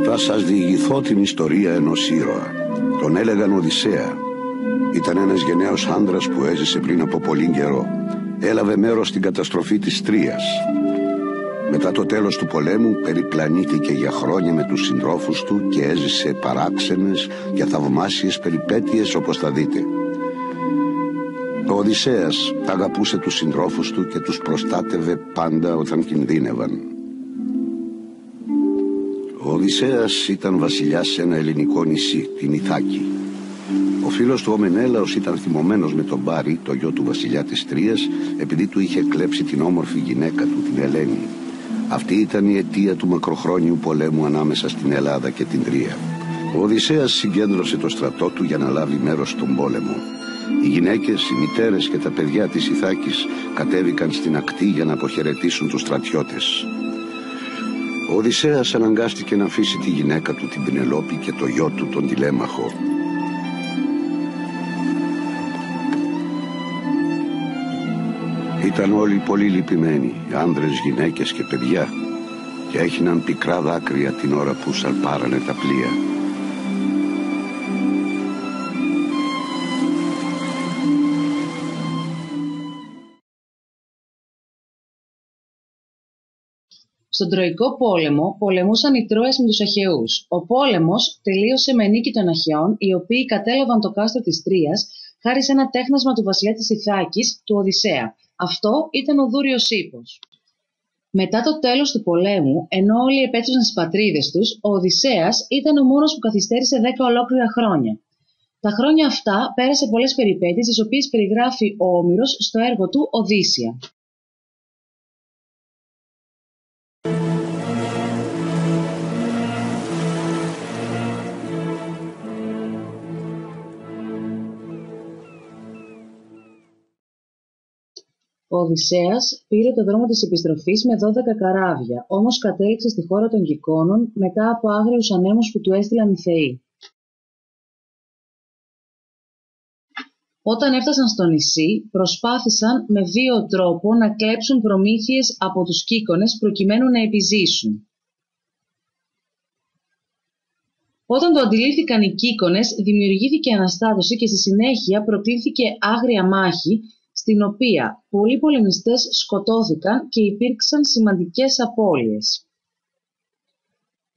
Θα σας διηγηθώ την ιστορία ενός ήρωα. Τον έλεγαν Οδυσσέα. Ήταν ένας γενναίος άνδρας που έζησε πριν από πολύ καιρό. Έλαβε μέρος στην καταστροφή της Τρίας. Μετά το τέλος του πολέμου περιπλανήθηκε για χρόνια με τους συντρόφους του και έζησε παράξενες και θαυμάσιες περιπέτειες, όπως θα δείτε. Ο Οδυσσέας αγαπούσε τους συντρόφους του και τους προστάτευε πάντα όταν κινδύνευαν. Ο Οδυσσέας ήταν βασιλιάς σε ένα ελληνικό νησί, την Ιθάκη. Ο φίλος του ο Μενέλαος ήταν θυμωμένος με τον Πάρη, το γιο του βασιλιά της Τρίας, επειδή του είχε κλέψει την όμορφη γυναίκα του, την Ελένη. Αυτή ήταν η αιτία του μακροχρόνιου πολέμου ανάμεσα στην Ελλάδα και την Τρία. Ο Οδυσσέας συγκέντρωσε το στρατό του για να λάβει μέρος στον πόλεμο. Οι γυναίκες, οι μητέρες και τα παιδιά της Ιθάκης κατέβηκαν στην ακτή για να αποχαιρετήσουν τους στρατιώτες. Ο Οδυσσέας αναγκάστηκε να αφήσει τη γυναίκα του, την Πηνελόπη, και το γιο του, τον Τηλέμαχο. Ήταν όλοι πολύ λυπημένοι, άνδρες, γυναίκες και παιδιά, και έχιναν πικρά δάκρυα την ώρα που σαλπάρανε τα πλοία. Στον Τροϊκό πόλεμο πολεμούσαν οι Τρόες με τους Αχαιούς. Ο πόλεμος τελείωσε με νίκη των Αχαιών, οι οποίοι κατέλαβαν το κάστρο της Τρίας χάρη σε ένα τέχνασμα του βασιλιά της Ιθάκης, του Οδυσσέα. Αυτό ήταν ο Δούριος ύπος. Μετά το τέλος του πολέμου, ενώ όλοι επέστρεψαν στις πατρίδες τους, ο Οδυσσέας ήταν ο μόνος που καθυστέρησε 10 ολόκληρα χρόνια. Τα χρόνια αυτά πέρασε πολλές περιπέτειες, τις οποίες περιγράφει ο Όμηρος στο έργο του Οδύσσεια. Ο Οδυσσέας πήρε το δρόμο της επιστροφής με 12 καράβια, όμως κατέληξε στη χώρα των Κυκώνων μετά από άγριους ανέμους που του έστειλαν οι θεοί. Όταν έφτασαν στο νησί, προσπάθησαν με βίαιο τρόπο να κλέψουν προμήθειες από τους Κύκωνες προκειμένου να επιζήσουν. Όταν το αντιλήφθηκαν οι Κύκωνες, δημιουργήθηκε αναστάτωση και στη συνέχεια προκλήθηκε άγρια μάχη, στην οποία πολλοί πολεμιστές σκοτώθηκαν και υπήρξαν σημαντικές απώλειες.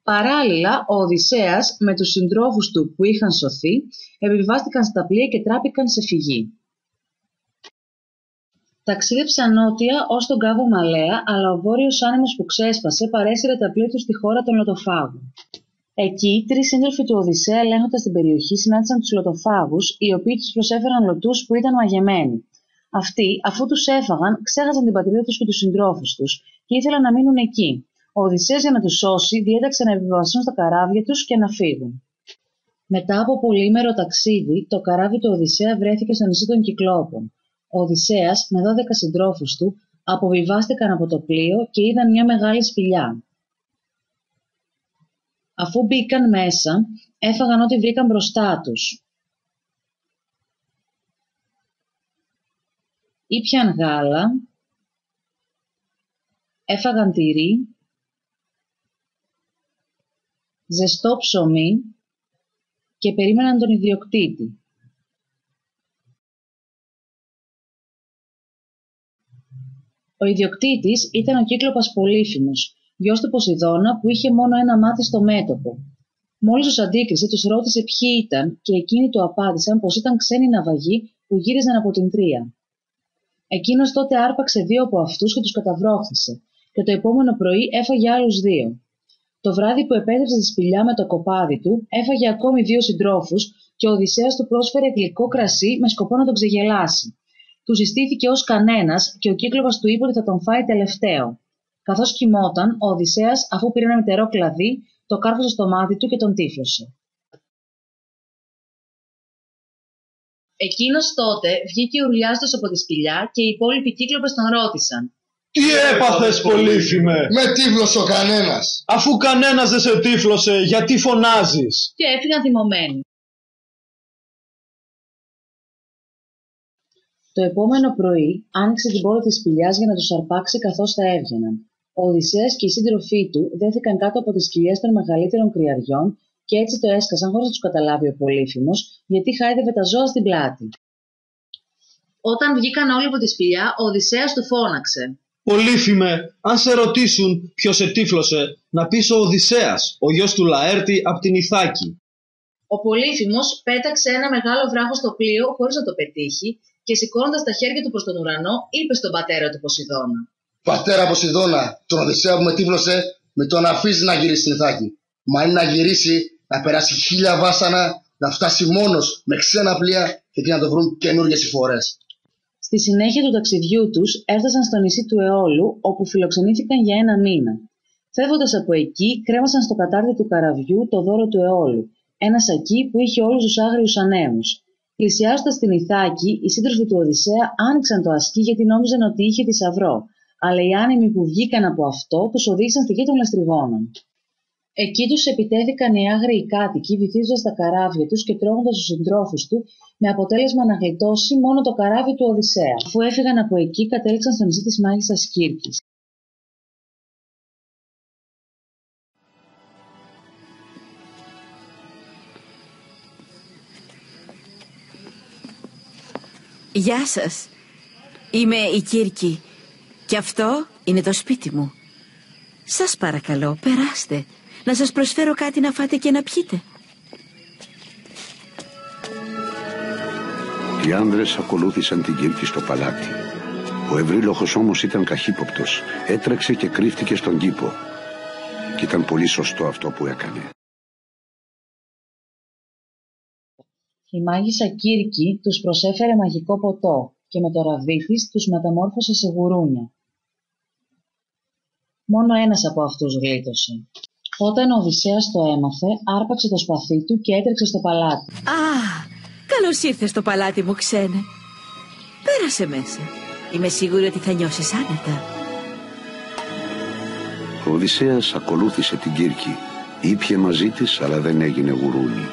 Παράλληλα, ο Οδυσσέας με τους συντρόφους του που είχαν σωθεί επιβιβάστηκαν στα πλοία και τράπηκαν σε φυγή. Ταξίδεψαν νότια ως τον κάβο Μαλέα, αλλά ο βόρειος άνεμος που ξέσπασε παρέσυρε τα πλοία του στη χώρα των Λωτοφάγων. Εκεί, 3 σύντροφοι του Οδυσσέα ελέγχοντας την περιοχή συνάντησαν τους Λωτοφάγους, οι οποίοι τους προσέφεραν λωτούς που ήταν μαγεμένοι. Αυτοί, αφού τους έφαγαν, ξέχασαν την πατρίδα τους και τους συντρόφους τους και ήθελαν να μείνουν εκεί. Ο Οδυσσέας, για να τους σώσει, διέταξε να επιβιβαστούν στα καράβια τους και να φύγουν. Μετά από πολύμερο ταξίδι, το καράβι του Οδυσσέα βρέθηκε στο νησί των Κυκλόπων. Ο Οδυσσέας με 12 συντρόφους του αποβιβάστηκαν από το πλοίο και είδαν μια μεγάλη σπηλιά. Αφού μπήκαν μέσα, έφαγαν ό,τι βρήκαν μπροστά τους. Ήπιαν γάλα, έφαγαν τυρί, ζεστό ψωμί και περίμεναν τον ιδιοκτήτη. Ο ιδιοκτήτης ήταν ο Κύκλοπας Πολύφημος, γιος του Ποσειδώνα που είχε μόνο ένα μάτι στο μέτωπο. Μόλις τους αντίκρισε, τους ρώτησε ποιοι ήταν και εκείνοι του απάντησαν πως ήταν ξένοι ναυαγοί που γύριζαν από την Τρία. Εκείνος τότε άρπαξε 2 από αυτούς και τους καταβρόχθησε, και το επόμενο πρωί έφαγε άλλους 2. Το βράδυ που επέστρεψε στη σπηλιά με το κοπάδι του, έφαγε ακόμη 2 συντρόφους και ο Οδυσσέας του πρόσφερε γλυκό κρασί με σκοπό να τον ξεγελάσει. Του συστήθηκε ως κανένας και ο Κύκλοπας του είπε ότι θα τον φάει τελευταίο. Καθώς κοιμόταν, ο Οδυσσέας, αφού πήρε ένα μυτερό κλαδί, το κάρφωσε στο μάτι του και τον τύφλωσε. Εκείνος τότε βγήκε ουρλιάζοντας από τη σπηλιά και οι υπόλοιποι Κύκλοπες τον ρώτησαν: «Τι έπαθες, Πολύφημε?» «Με τύφλωσε ο κανένας». «Αφού κανένας δεν σε τύφλωσε, γιατί φωνάζεις?» Και έφυγαν θυμωμένοι. Το επόμενο πρωί άνοιξε την πόρτα της σπηλιάς για να τους αρπάξει καθώς θα έβγαιναν. Ο Οδυσσέας και οι σύντροφοί του δέθηκαν κάτω από τις κοιλιές των μεγαλύτερων κρυαριών και έτσι το έσκασαν χωρίς να τους καταλάβει ο Πολύφημος, γιατί χάιδευε τα ζώα στην πλάτη. Όταν βγήκαν όλοι από τη σπηλιά, ο Οδυσσέας του φώναξε: Πολύφημε, αν σε ρωτήσουν ποιος σε τύφλωσε, να πεις ο Οδυσσέας, ο γιος του Λαέρτη από την Ιθάκη. Ο Πολύφημος πέταξε ένα μεγάλο βράχο στο πλοίο χωρίς να το πετύχει και σηκώνοντας τα χέρια του προς τον ουρανό, είπε στον πατέρα του Ποσειδώνα: Πατέρα Ποσειδώνα, τον Οδυσσέα που με τύφλωσε, με τον αφήσει να γυρίσει στην Ιθάκη. Μα είναι να γυρίσει, να περάσει 1000 βάσανα, να φτάσει μόνος με ξένα πλοία και εκεί να το βρουν καινούργιες συμφορές. Στη συνέχεια του ταξιδιού τους έφτασαν στο νησί του Αιώλου, όπου φιλοξενήθηκαν για 1 μήνα. Φεύγοντας από εκεί, κρέμασαν στο κατάρτι του καραβιού το δώρο του Αιώλου, ένα σακί που είχε όλους τους άγριους ανέμους. Πλησιάζοντας την Ιθάκη, οι σύντροφοι του Οδυσσέα άνοιξαν το ασκί γιατί νόμιζαν ότι είχε θησαυρό, αλλά οι άνεμοι που βγήκαν από αυτό τους οδήγησαν στη γη των λαστριγόνων. Εκεί τους επιτέθηκαν οι άγριοι κάτοικοι, βυθίζοντας τα καράβια τους και τρώγοντας τους συντρόφους του, με αποτέλεσμα να γλιτώσει μόνο το καράβι του Οδυσσέα. Αφού έφυγαν από εκεί, κατέληξαν στο νησί της μάγισσας Κύρκης. Γεια σας. Είμαι η Κύρκη και αυτό είναι το σπίτι μου. Σας παρακαλώ, περάστε. Να σας προσφέρω κάτι να φάτε και να πιείτε. Οι άνδρες ακολούθησαν την Κύρκη στο παλάτι. Ο ευρύλοχος όμως ήταν καχύποπτος. Έτρεξε και κρύφτηκε στον κήπο. Και ήταν πολύ σωστό αυτό που έκανε. Η μάγισσα Κύρκη τους προσέφερε μαγικό ποτό και με το ραβδί της τους μεταμόρφωσε σε γουρούνια. Μόνο ένας από αυτούς γλίτωσε. Όταν ο Οδυσσέας το έμαθε, άρπαξε το σπαθί του και έτρεξε στο παλάτι. Α, καλώς ήρθες στο παλάτι μου, ξένε. Πέρασε μέσα. Είμαι σίγουρη ότι θα νιώσεις άνετα. Ο Οδυσσέας ακολούθησε την Κύρκη. Ήπιε μαζί της, αλλά δεν έγινε γουρούνι.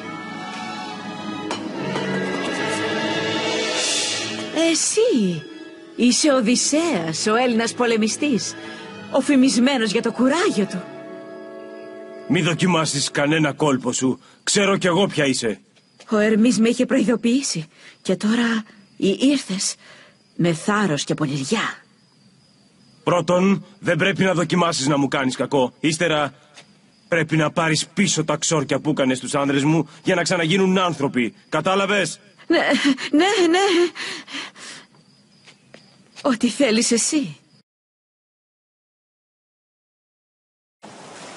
Εσύ είσαι ο Οδυσσέας, ο Έλληνας πολεμιστής, ο φημισμένος για το κουράγιο του. Μη δοκιμάσεις κανένα κόλπο σου. Ξέρω κι εγώ ποια είσαι. Ο Ερμής με είχε προειδοποιήσει και τώρα ήρθες με θάρρος και πονηριά. Πρώτον, δεν πρέπει να δοκιμάσεις να μου κάνεις κακό. Ύστερα, πρέπει να πάρεις πίσω τα ξόρκια που έκανες στους άνδρες μου για να ξαναγίνουν άνθρωποι. Κατάλαβες? Ναι. Ό,τι θέλεις εσύ.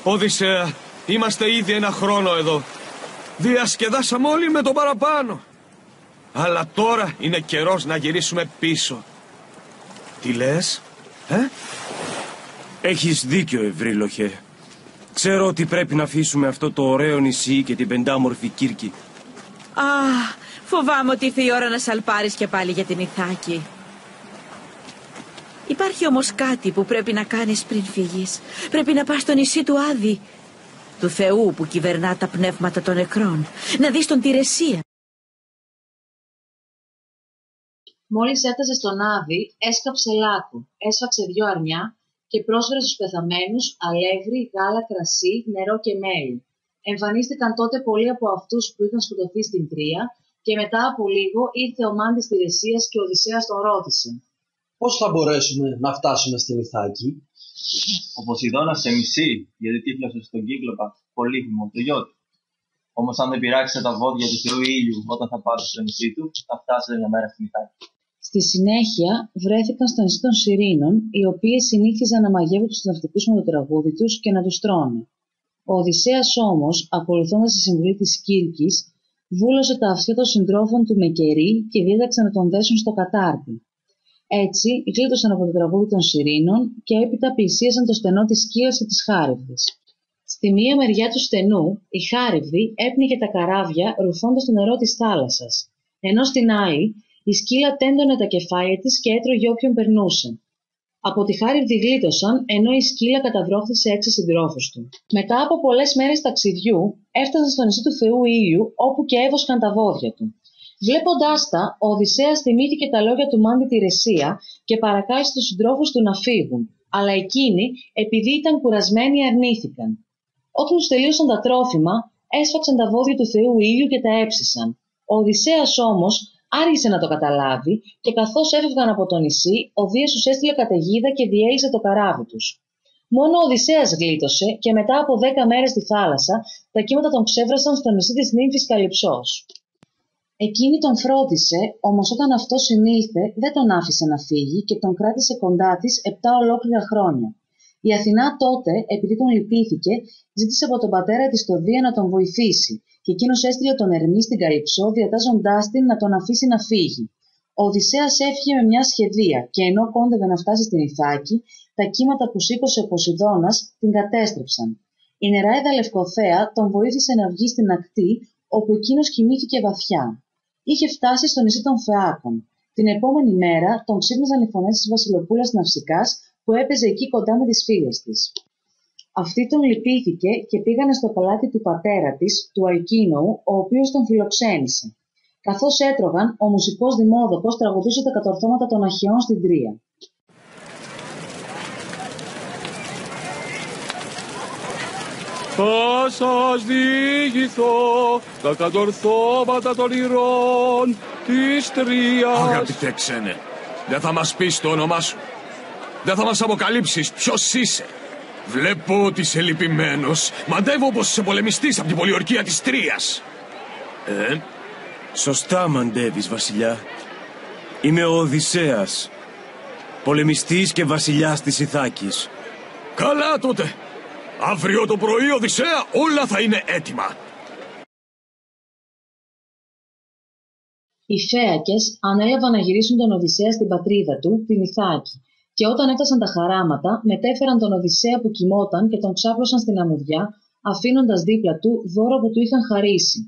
Οδυσσέα, είμαστε ήδη 1 χρόνο εδώ. Διασκεδάσαμε όλοι με το παραπάνω. Αλλά τώρα είναι καιρός να γυρίσουμε πίσω. Τι λες, Έχεις δίκιο, ευρύλοχε. Ξέρω ότι πρέπει να αφήσουμε αυτό το ωραίο νησί και την πεντάμορφη Κύρκη. Α, φοβάμαι ότι ήρθε η ώρα να σαλπάρεις και πάλι για την Ιθάκη. Υπάρχει όμως κάτι που πρέπει να κάνεις πριν φύγεις. Πρέπει να πας στο νησί του Άδη, του Θεού που κυβερνά τα πνεύματα των νεκρών. Να δεις τον Τηρεσία. Μόλις έφτασε στον Άδη, έσκαψε λάκκο, έσφαξε 2 αρνιά και πρόσφερε στους πεθαμένους αλεύρι, γάλα, κρασί, νερό και μέλι. Εμφανίστηκαν τότε πολλοί από αυτούς που είχαν σκοτωθεί στην Τρία και μετά από λίγο ήρθε ο μάντης Τηρεσίας και ο Οδυσσέας τον ρώτησε: Πώς θα μπορέσουμε να φτάσουμε στην Ιθάκη? Ο Ποσειδώνας σε μισεί, γιατί τύφλωσε στον Κύκλοπα, Πολύφημο, το γιο του. Όμως αν δεν πειράξετε τα βόδια του Θεού Ήλιου όταν θα πάτε στο νησί του, θα φτάσετε μια μέρα στην Ιθάκη. Στη συνέχεια βρέθηκαν στο νησί των Σιρήνων, οι οποίες συνήθιζαν να μαγεύουν τους ναυτικούς με το τραγούδι τους και να τους τρώνε. Ο Οδυσσέας όμως, ακολουθώντας τη συμβουλή της Κύρκης, βούλωσε τα αυτιά των συντρόφων του με κερί και διέταξε να τον δέσουν στο κατάρτι. Έτσι, γλίτωσαν από το τραγούδι των Σιρήνων και έπειτα πλησίασαν το στενό της Σκύλας και της Χάρυβδης. Στη μία μεριά του στενού, η Χάρυβδη έπνιγε τα καράβια ρουφώντας το νερό της θάλασσας, ενώ στην άλλη, η Σκύλα τέντωνε τα κεφάλια της και έτρωγε όποιον περνούσε. Από τη Χάρυβδη γλίτωσαν, ενώ η Σκύλα καταβρόχθησε 6 συντρόφους του. Μετά από πολλές μέρες ταξιδιού, έφτασαν στο νησί του Θεού Ήλιου, όπου και έβοσκαν τα βόδια του. Βλέποντάς τα, ο Οδυσσέας θυμήθηκε τα λόγια του Μάντη Τηρεσία και παρακάλεσε τους συντρόφους του να φύγουν, αλλά εκείνοι, επειδή ήταν κουρασμένοι, αρνήθηκαν. Όταν τους τελείωσαν τα τρόφιμα, έσφαξαν τα βόδια του θεού ήλιου και τα έψησαν. Ο Οδυσσέας όμως άργησε να το καταλάβει και καθώς έφευγαν από το νησί, ο Δίας τους έστειλε καταιγίδα και διέλυσε το καράβι τους. Μόνο ο Οδυσσέας γλίτωσε και μετά από 10 μέρες στη θάλασσα, τα κύματα τον ξέβρασαν στο νησί της νύμφης Καλυψός. Εκείνη τον φρόντισε, όμως όταν αυτό συνήλθε δεν τον άφησε να φύγει και τον κράτησε κοντά της 7 ολόκληρα χρόνια. Η Αθηνά τότε, επειδή τον λυπήθηκε, ζήτησε από τον πατέρα της το Δία να τον βοηθήσει και εκείνος έστειλε τον Ερμή στην Καλυψό διατάζοντάς την να τον αφήσει να φύγει. Ο Οδυσσέας έφυγε με μια σχεδία και ενώ κόντευε να φτάσει στην Ιθάκη, τα κύματα που σήκωσε ο Ποσειδώνας την κατέστρεψαν. Η νεράιδα Λευκοθέα τον βοήθησε να βγει στην ακτή, όπου εκείνος κοιμήθηκε βαθιά. Είχε φτάσει στο νησί των Φεάκων. Την επόμενη μέρα τον ξύπνησαν οι φωνές της Βασιλοπούλας Ναυσικάς που έπαιζε εκεί κοντά με τις φίλες της. Αυτή τον λυπήθηκε και πήγανε στο παλάτι του πατέρα της, του Αλκίνοου, ο οποίος τον φιλοξένησε. Καθώς έτρωγαν, ο μουσικός Δημόδοκος τραγουδούσε τα κατορθώματα των Αχαιών στην Τρία. Θα σας διηγηθώ τα κατορθώματα των ηρώων της Τρίας. Αγαπητέ ξένε, δεν θα μας πεις το όνομά σου? Δεν θα μας αποκαλύψεις ποιος είσαι? Βλέπω ότι είσαι λυπημένος. Μαντεύω πως είσαι πολεμιστής από την πολιορκία της Τρίας. Σωστά μαντεύεις, βασιλιά. Είμαι ο Οδυσσέας, πολεμιστής και βασιλιάς της Ιθάκης. Καλά τότε. Αύριο το πρωί, Οδυσσέα, όλα θα είναι έτοιμα. Οι Φέακες ανέλαβαν να γυρίσουν τον Οδυσσέα στην πατρίδα του, την Ιθάκη, και όταν έφτασαν τα χαράματα, μετέφεραν τον Οδυσσέα που κοιμόταν και τον ξάπλωσαν στην αμμουδιά, αφήνοντας δίπλα του δώρο που του είχαν χαρίσει.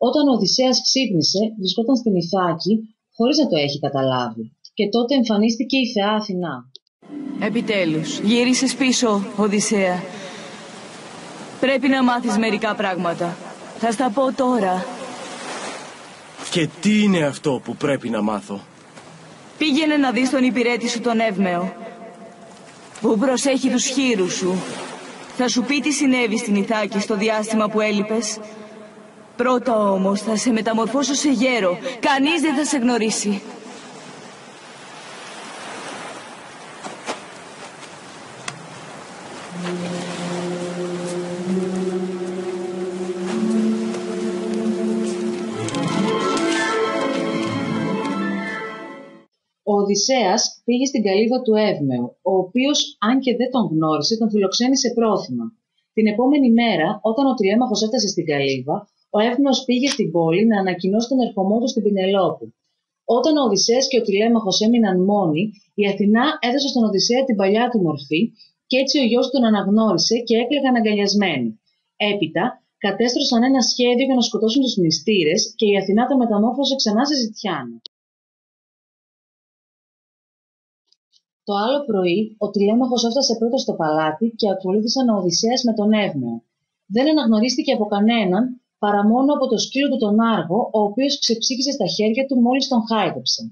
Όταν ο Οδυσσέας ξύπνησε, βρισκόταν στην Ιθάκη, χωρίς να το έχει καταλάβει. Και τότε εμφανίστηκε η θεά Αθηνά. Επιτέλους, γύρισες πίσω, Οδυσσέα. Πρέπει να μάθεις μερικά πράγματα. Θα στα πω τώρα. Και τι είναι αυτό που πρέπει να μάθω? Πήγαινε να δεις τον υπηρέτη σου τον Εύμεο, που προσέχει τους χείρους σου. Θα σου πει τι συνέβη στην Ιθάκη στο διάστημα που έλειπες. Πρώτα όμως θα σε μεταμορφώσω σε γέρο. Κανείς δεν θα σε γνωρίσει. Ο Οδυσσέας πήγε στην καλύβα του Εύμεου, ο οποίος, αν και δεν τον γνώρισε, τον φιλοξένησε πρόθυμα. Την επόμενη μέρα, όταν ο Τριέμαχος έφτασε στην καλύβα, ο Εύμεος πήγε στην πόλη να ανακοινώσει τον ερχομό του στην Πηνελόπη. Όταν ο Οδυσσέας και ο Τηλέμαχος έμειναν μόνοι, η Αθηνά έδωσε στον Οδυσσέα την παλιά του μορφή και έτσι ο γιος του τον αναγνώρισε και έκλαιγαν αγκαλιασμένοι. Έπειτα, κατέστρωσαν ένα σχέδιο για να σκοτώσουν τους μνηστήρες και η Αθηνά τον μεταμόρφωσε ξανά σε ζητιάνο. Το άλλο πρωί, ο Τηλέμαχος έφτασε πρώτος στο παλάτι και ακολούθησαν ο Οδυσσέας με τον Εύμεο. Δεν αναγνωρίστηκε από κανέναν παρά μόνο από το σκύλο του τον Άργο, ο οποίος ξεψύχησε στα χέρια του μόλις τον χάιδεψε.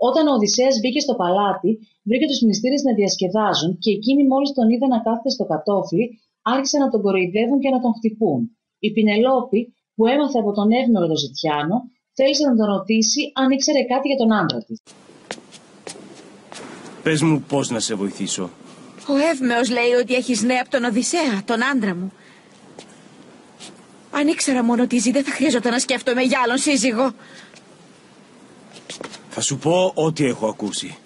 Όταν ο Οδυσσέας μπήκε στο παλάτι, βρήκε τους μνηστήρες να διασκεδάζουν και εκείνοι μόλις τον είδαν να κάθεται στο κατόφλι, άρχισαν να τον κοροϊδεύουν και να τον χτυπούν. Η Πηνελόπη, που έμαθε από τον Εύμεο το ζητιάνο, θέλησε να τον ρωτήσει αν ήξερε κάτι για τον άντρα της. Πες μου πώς να σε βοηθήσω. Ο Εύμεος λέει ότι έχεις νέα από τον Οδυσσέα, τον άντρα μου. Αν ήξερα μόνο τι ζει, δεν θα χρειαζόταν να σκέφτομαι για άλλον σύζυγο. Θα σου πω ό,τι έχω ακούσει.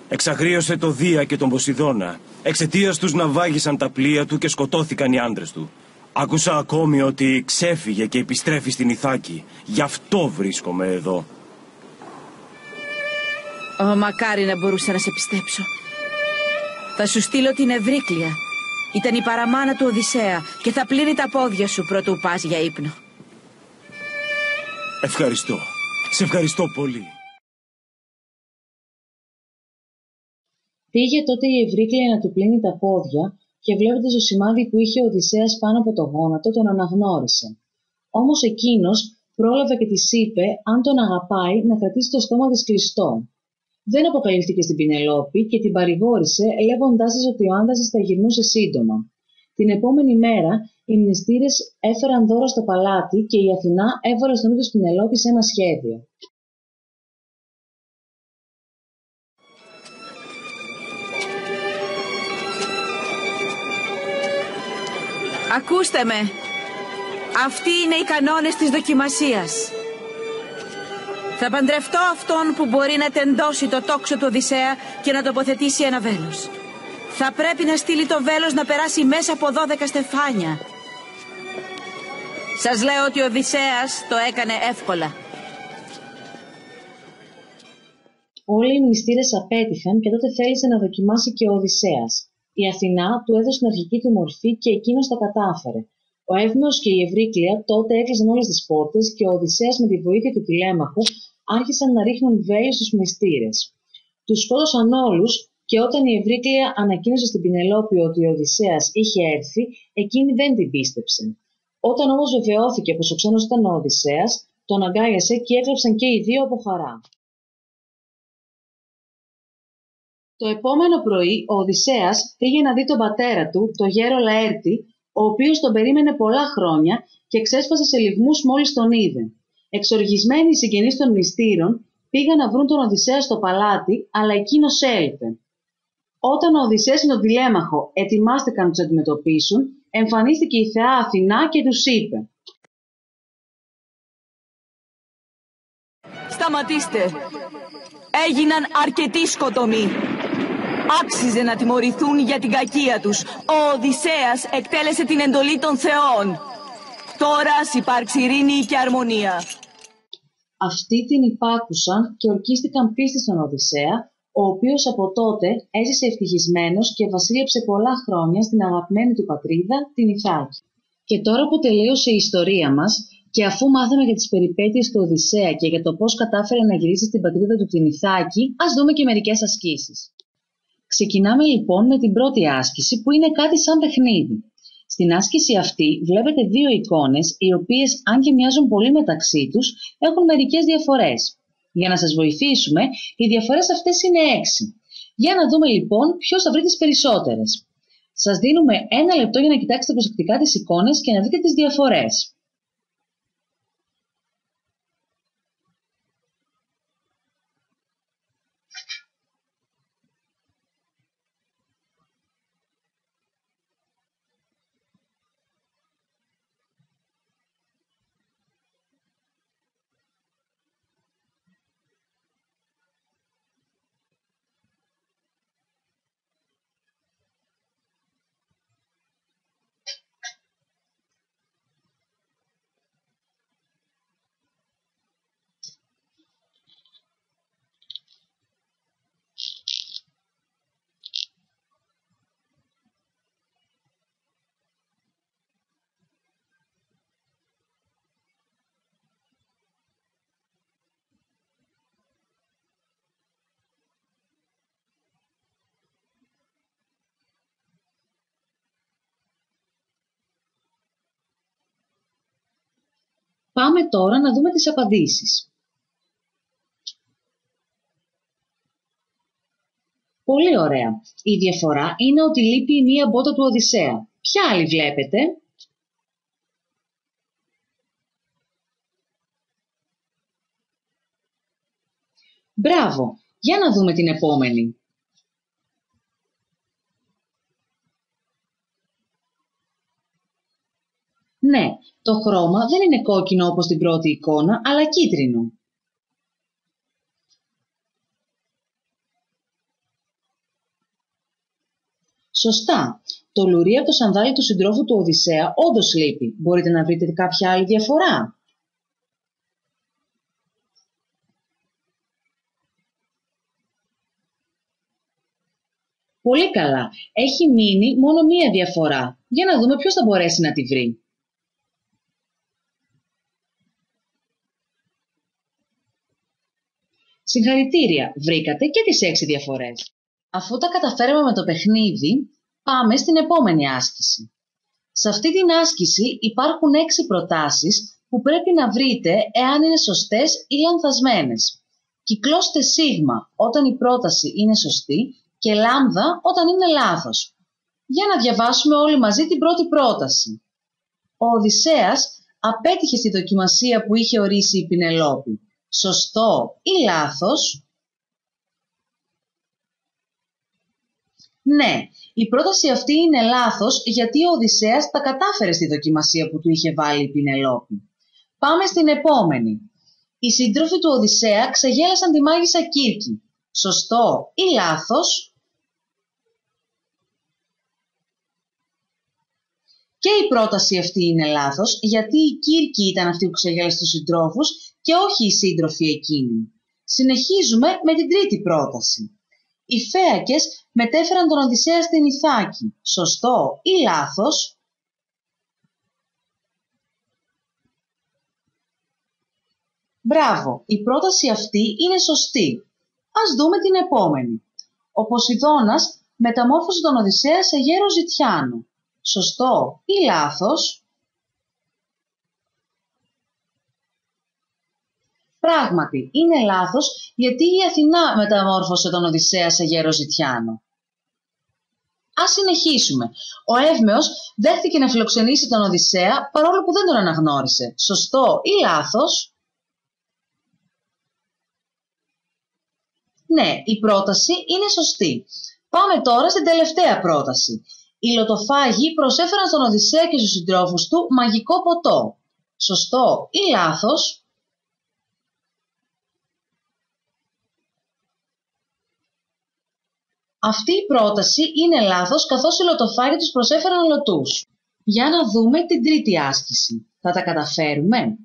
Εξαγρίωσε το Δία και τον Ποσειδώνα. Εξαιτίας τους ναυάγησαν τα πλοία του και σκοτώθηκαν οι άντρες του. Άκουσα ακόμη ότι ξέφυγε και επιστρέφει στην Ιθάκη. Γι' αυτό βρίσκομαι εδώ. Μακάρι να μπορούσα να σε πιστέψω. Θα σου στείλω την Ευρύκλεια. Ήταν η παραμάνα του Οδυσσέα και θα πλύνει τα πόδια σου προτού πας για ύπνο. Ευχαριστώ. Σε ευχαριστώ πολύ. Πήγε τότε η Ευρύκλεια να του πλύνει τα πόδια και βλέποντας το σημάδι που είχε ο Οδυσσέας πάνω από το γόνατο τον αναγνώρισε. Όμως εκείνος πρόλαβε και της είπε αν τον αγαπάει να κρατήσει το στόμα της κλειστό. Δεν αποκαλύφθηκε στην Πηνελόπη και την παρηγόρησε λέγοντάς της ότι ο άντρας της θα γυρνούσε σύντομα. Την επόμενη μέρα οι μνηστήρες έφεραν δώρο στο παλάτι και η Αθηνά έβαλε στο νου της Πηνελόπης ένα σχέδιο. Ακούστε με. Αυτοί είναι οι κανόνες της δοκιμασίας. Θα παντρευτώ αυτόν που μπορεί να τεντώσει το τόξο του Οδυσσέα και να τοποθετήσει ένα βέλος. Θα πρέπει να στείλει το βέλος να περάσει μέσα από 12 στεφάνια. Σας λέω ότι ο Οδυσσέας το έκανε εύκολα. Όλοι οι μνηστήρες απέτυχαν και τότε θέλησε να δοκιμάσει και ο Οδυσσέας. Η Αθηνά του έδωσε την αρχική του μορφή και εκείνος τα κατάφερε. Ο Εύμεος και η Ευρύκλεια τότε έκλεισαν όλες τις πόρτες και ο Οδυσσέας με τη βοήθεια του τηλέμαχου άρχισαν να ρίχνουν βέλη στους μνηστήρες. Τους σκότωσαν όλους και όταν η Ευρύκλεια ανακοίνωσε στην Πηνελόπη ότι ο Οδυσσέας είχε έρθει, εκείνη δεν την πίστεψε. Όταν όμως βεβαιώθηκε πως ο ξένος ήταν ο Οδυσσέας, τον αγκάλιασε και έκλαψαν και οι δύο από χαρά. Το επόμενο πρωί ο Οδυσσέας πήγε να δει τον πατέρα του, τον γέρο Λαέρτη, ο οποίος τον περίμενε πολλά χρόνια και ξέσπασε σε λυγμούς μόλις τον είδε. Εξοργισμένοι οι συγγενείς των μνηστήρων πήγαν να βρουν τον Οδυσσέα στο παλάτι, αλλά εκείνος έλειπε. Όταν ο Οδυσσέας και τον τηλέμαχο ετοιμάστηκαν να τους αντιμετωπίσουν, εμφανίστηκε η θεά Αθηνά και τους είπε: Σταματήστε! Έγιναν αρκετοί σκοτωμοί. Άξιζε να τιμωρηθούν για την κακία τους. Ο Οδυσσέας εκτέλεσε την εντολή των θεών. Τώρα ας υπάρξει ειρήνη και αρμονία. Αυτοί την υπάκουσαν και ορκίστηκαν πίστη στον Οδυσσέα, ο οποίος από τότε έζησε ευτυχισμένος και βασίλεψε πολλά χρόνια στην αγαπημένη του πατρίδα, την Ιθάκη. Και τώρα που τελείωσε η ιστορία μας, και αφού μάθαμε για τις περιπέτειες του Οδυσσέα και για το πώς κατάφερε να γυρίσει στην πατρίδα του την Ιθάκη, ας δούμε και μερικές ασκήσεις. Ξεκινάμε λοιπόν με την πρώτη άσκηση που είναι κάτι σαν παιχνίδι. Στην άσκηση αυτή βλέπετε δύο εικόνες, οι οποίες αν και μοιάζουν πολύ μεταξύ τους, έχουν μερικές διαφορές. Για να σας βοηθήσουμε, οι διαφορές αυτές είναι 6. Για να δούμε λοιπόν ποιος θα βρει τις περισσότερες. Σας δίνουμε 1 λεπτό για να κοιτάξετε προσεκτικά τις εικόνες και να δείτε τις διαφορές. Πάμε τώρα να δούμε τις απαντήσεις. Πολύ ωραία. Η διαφορά είναι ότι λείπει η μία μπότα του Οδυσσέα. Ποια άλλη βλέπετε? Μπράβο. Για να δούμε την επόμενη. Ναι, το χρώμα δεν είναι κόκκινο όπως την πρώτη εικόνα, αλλά κίτρινο. Σωστά. Το λουρί από το σανδάλι του συντρόφου του Οδυσσέα όντως λείπει. Μπορείτε να βρείτε κάποια άλλη διαφορά? Πολύ καλά. Έχει μείνει μόνο μία διαφορά. Για να δούμε ποιος θα μπορέσει να τη βρει. Συγχαρητήρια, βρήκατε και τις 6 διαφορές. Αφού τα καταφέραμε με το παιχνίδι, πάμε στην επόμενη άσκηση. Σε αυτή την άσκηση υπάρχουν 6 προτάσεις που πρέπει να βρείτε εάν είναι σωστές ή λανθασμένες. Κυκλώστε σίγμα όταν η πρόταση είναι σωστή και λάμδα όταν είναι λάθος. Για να διαβάσουμε όλοι μαζί την πρώτη πρόταση. Ο Οδυσσέας απέτυχε στη δοκιμασία που είχε ορίσει η Πηνελόπη. Σωστό ή λάθος? Ναι, η πρόταση αυτή είναι λάθος γιατί ο Οδυσσέας τα κατάφερε στη δοκιμασία που του είχε βάλει η Πηνελόπη. Πάμε στην επόμενη. Οι σύντροφοι του Οδυσσέα ξεγέλασαν τη μάγισσα Κύρκη. Σωστό ή λάθος? Και η πρόταση αυτή είναι λάθος γιατί η Κύρκη ήταν αυτή που ξεγέλασε τους συντρόφους και όχι οι σύντροφοι εκείνοι. Συνεχίζουμε με την τρίτη πρόταση. Οι Φαίκες μετέφεραν τον Οδυσσέα στην Ιθάκη. Σωστό ή λάθος? Μπράβο, η πρόταση αυτή είναι σωστή. Ας δούμε την επόμενη. Ο Ποσειδώνας μεταμόρφωσε τον Οδυσσέα σε γέρο ζητιάνο. Σωστό ή λάθος? Πράγματι, είναι λάθος γιατί η Αθηνά μεταμόρφωσε τον Οδυσσέα σε γέρο ζητιάνο. Ας συνεχίσουμε. Ο Εύμεος δέχτηκε να φιλοξενήσει τον Οδυσσέα παρόλο που δεν τον αναγνώρισε. Σωστό ή λάθος? Ναι, η πρόταση είναι σωστή. Πάμε τώρα στην τελευταία πρόταση. Οι λωτοφάγοι προσέφεραν στον Οδυσσέα και στους συντρόφους του μαγικό ποτό. Σωστό ή λάθος? Αυτή η πρόταση είναι λάθος καθώς οι λωτοφάγοι τους προσέφεραν λωτούς. Για να δούμε την τρίτη άσκηση. Θα τα καταφέρουμε?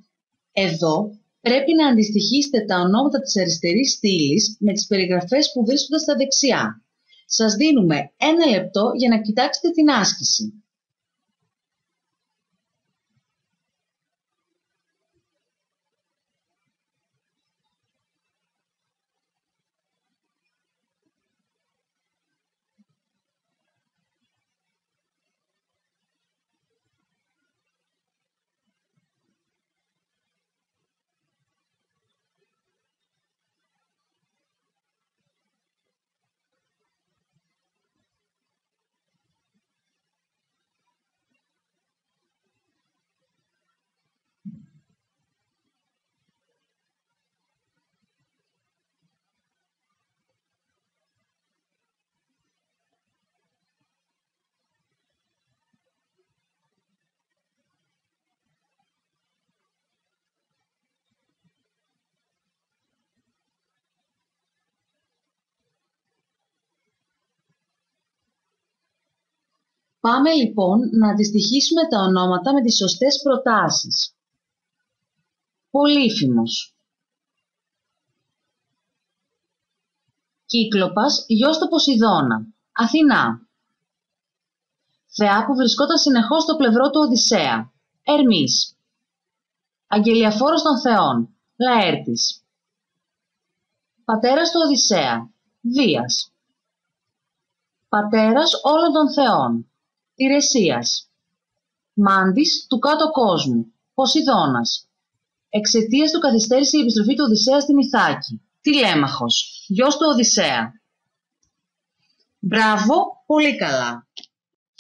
Εδώ πρέπει να αντιστοιχίσετε τα ονόματα της αριστερής στήλης με τις περιγραφές που βρίσκονται στα δεξιά. Σας δίνουμε 1 λεπτό για να κοιτάξετε την άσκηση. Πάμε λοιπόν να αντιστοιχίσουμε τα ονόματα με τις σωστές προτάσεις. Πολύφημος. Κύκλοπας, γιος του Ποσειδώνα. Αθηνά. Θεά που βρισκόταν συνεχώς στο πλευρό του Οδυσσέα. Ερμής. Αγγελιαφόρος των θεών. Λαέρτης. Πατέρας του Οδυσσέα. Δίας. Πατέρας όλων των θεών. Τηρεσίας. Μάντης του κάτω κόσμου. Ποσειδώνας. Εξαιτίας του καθυστέρησε η επιστροφή του Οδυσσέα στην Ιθάκη. Τηλέμαχος. Γιος του Οδυσσέα. Μπράβο, πολύ καλά.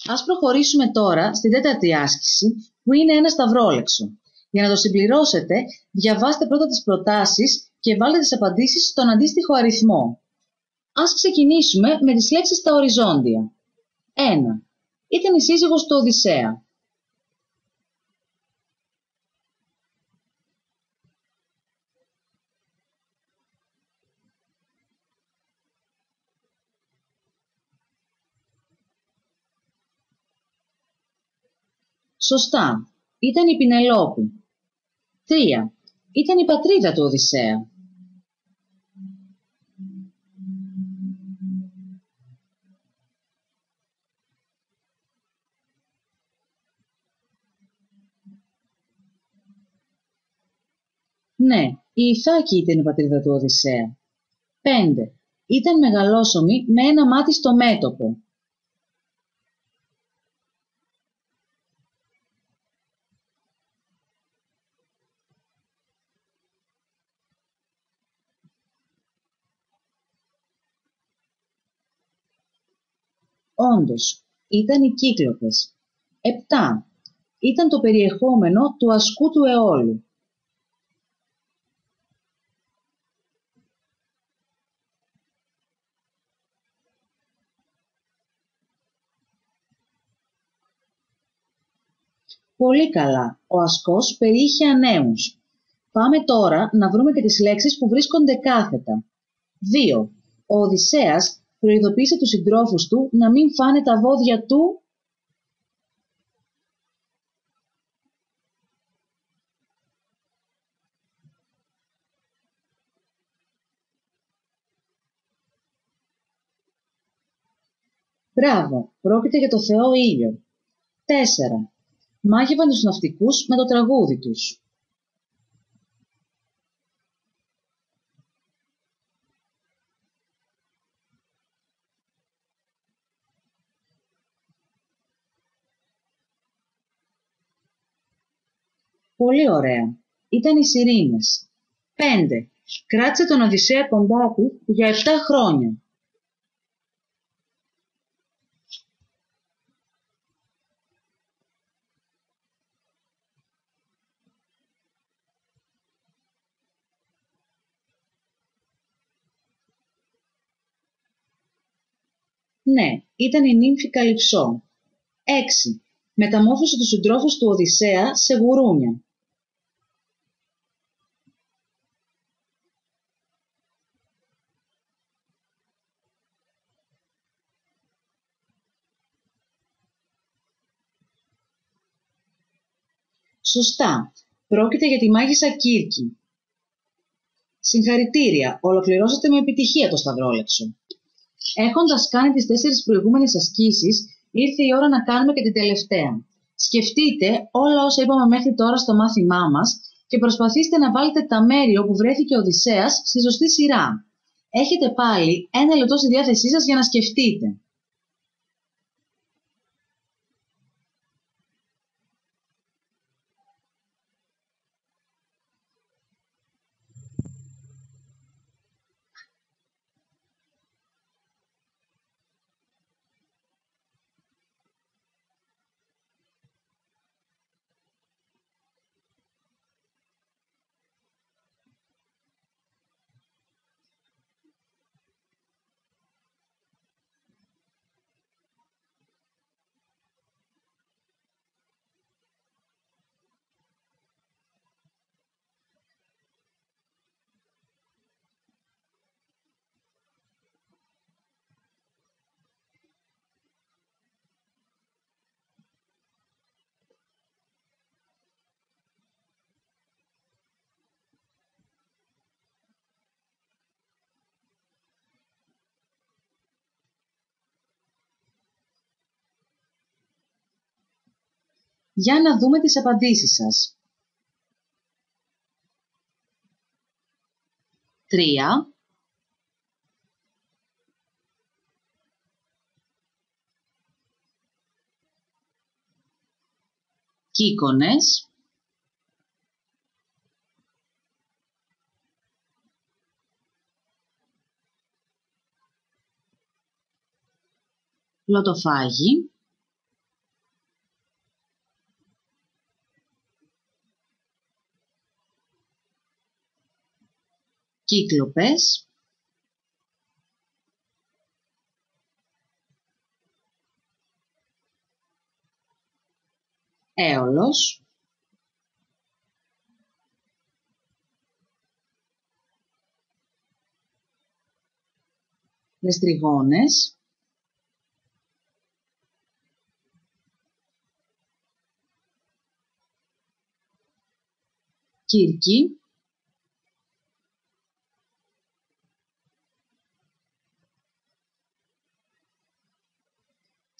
Ας προχωρήσουμε τώρα στην τέταρτη άσκηση που είναι ένα σταυρόλεξο. Για να το συμπληρώσετε, διαβάστε πρώτα τις προτάσεις και βάλτε τις απαντήσεις στον αντίστοιχο αριθμό. Ας ξεκινήσουμε με τις λέξεις στα οριζόντια. 1. Ήταν η σύζυγος του Οδυσσέα. 'Σωστά. Ήταν η Πηνελόπη. 3. Ήταν η πατρίδα του Οδυσσέα. 'Ναι, η Ιθάκη ήταν η πατρίδα του Οδυσσέα. 5. Ήταν μεγαλόσωμη με ένα μάτι στο μέτωπο. Όντως, ήταν οι Κύκλοπες. 7. Ήταν το περιεχόμενο του ασκού του αιώλου. Πολύ καλά. Ο ασκός περιείχε ανέμους. Πάμε τώρα να βρούμε και τις λέξεις που βρίσκονται κάθετα. 2. Ο Οδυσσέας προειδοποίησε τους συντρόφους του να μην φάνε τα βόδια του. Μπράβο, πρόκειται για το Θεό Ήλιο. 4. Μάγευαν τους ναυτικούς με το τραγούδι τους. Πολύ ωραία. Ήταν οι Σιρήνες. 5. Κράτησε τον Οδυσσέα κοντά του για 7 χρόνια. Ναι, ήταν η νύμφη Καλυψό. 6. Μεταμόρφωσε τους συντρόφους του Οδυσσέα σε γουρούνια. Σωστά. Πρόκειται για τη μάγισσα Κύρκη. Συγχαρητήρια, ολοκληρώσατε με επιτυχία το σταυρόλεξο. Έχοντας κάνει τις 4 προηγούμενες ασκήσεις, ήρθε η ώρα να κάνουμε και την τελευταία. Σκεφτείτε όλα όσα είπαμε μέχρι τώρα στο μάθημά μας και προσπαθήστε να βάλετε τα μέρη όπου βρέθηκε ο Οδυσσέας στη σωστή σειρά. Έχετε πάλι 1 λεπτό στη διάθεσή σας για να σκεφτείτε. Για να δούμε τις απαντήσεις σας. 3. 'Κύκονες. 'Λωτοφάγοι. 'Κύκλοπες. 'Έολος. 'Λεστριγόνες. 'Κύρκη.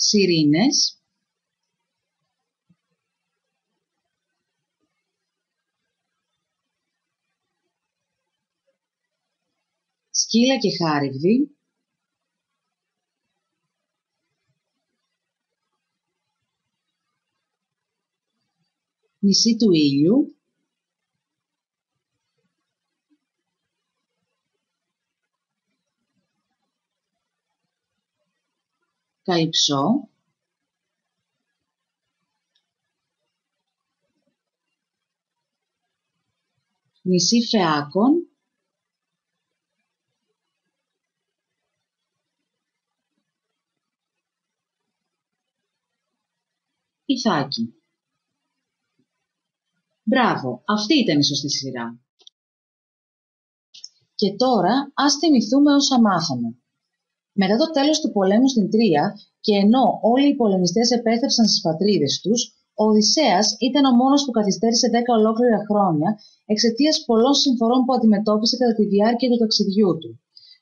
'Σιρήνες. 'Σκύλα και χάριβδι. 'Νησί του ήλιου. Καλυψό, νησί Φεάκων, Ιθάκη. Μπράβο, αυτή ήταν η σωστή σειρά. Και τώρα ας θυμηθούμε όσα μάθαμε. Μετά το τέλος του πολέμου στην Τρία και ενώ όλοι οι πολεμιστές επέστρεψαν στις πατρίδες τους, ο Οδυσσέας ήταν ο μόνος που καθυστέρησε 10 ολόκληρα χρόνια εξαιτίας πολλών συμφορών που αντιμετώπισε κατά τη διάρκεια του ταξιδιού του.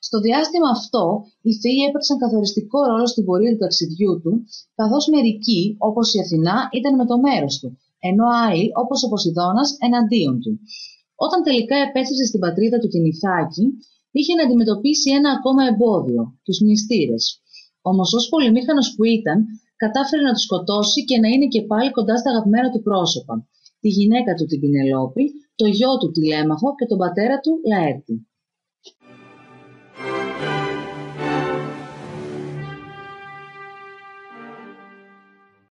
Στο διάστημα αυτό, οι θεοί έπαιξαν καθοριστικό ρόλο στην πορεία του ταξιδιού του, καθώς μερικοί, όπως η Αθηνά, ήταν με το μέρος του, ενώ άλλοι, όπως ο Ποσειδώνας, εναντίον του. Όταν τελικά επέστρεψε στην πατρίδα του την Ιθάκη, είχε να αντιμετωπίσει ένα ακόμα εμπόδιο, τους μνηστήρες. Όμως ως πολυμήχανος που ήταν, κατάφερε να τους σκοτώσει και να είναι και πάλι κοντά στα αγαπημένα του πρόσωπα, τη γυναίκα του την Πηνελόπη, το γιο του τη Λέμαχο και τον πατέρα του Λαέρτη.